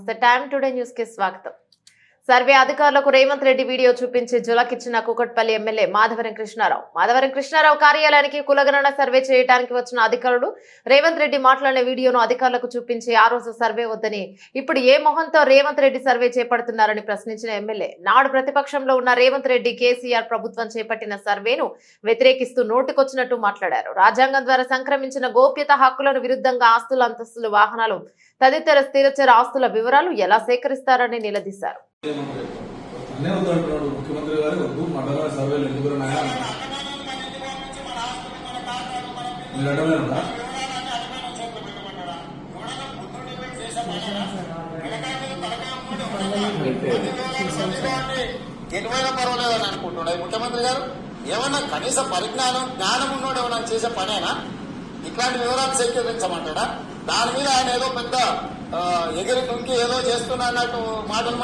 నమస్తే time today news కి స్వాగతం. సర్వే అధికారులకు రేవంత్ రెడ్డి వీడియో చూపించి జులకిచ్చిన కూకట్పల్లి ఎమ్మెల్యే మాధవరం కృష్ణారావు కార్యాలయానికి కులగణన సర్వే చేయడానికి వచ్చిన అధికారులు రేవంత్ రెడ్డి మాట్లాడిన వీడియోను అధికారులకు చూపించి ఆ రోజు సర్వే వద్దని ఇప్పుడు ఏ మొహంతో రేవంత్ రెడ్డి సర్వే చేపడుతున్నారని ప్రశ్నించిన ఎమ్మెల్యే నాడు ప్రతిపక్షంలో ఉన్న రేవంత్ రెడ్డి కేసీఆర్ ప్రభుత్వం చేపట్టిన సర్వేను వ్యతిరేకిస్తూ నోటికొచ్చినట్టు మాట్లాడారు. రాజ్యాంగం ద్వారా సంక్రమించిన గోప్యత హక్కులను విరుద్ధంగా ఆస్తులు, అంతస్తులు, వాహనాలు తదితర స్థిరచర ఆస్తుల వివరాలు ఎలా సేకరిస్తారని నిలదీశారు. ముఖ్యమంత్రి గారు వద్దు మండల సర్వేలు ఎందుకు మీరు అడగలేదా? ఎటువైనా పర్వాలేదని అనుకుంటున్నాడు ముఖ్యమంత్రి గారు. ఏమన్నా కనీస జ్ఞానం ఉన్నోడు ఏమన్నా చేసే పనేనా? ఇట్లాంటి వివరాలు సేకరించమంటాడా? దాని మీద ఆయన ఏదో పెద్ద ఎగిరి దుంకి ఏదో చేస్తున్నా అన్నట్టు మాటలు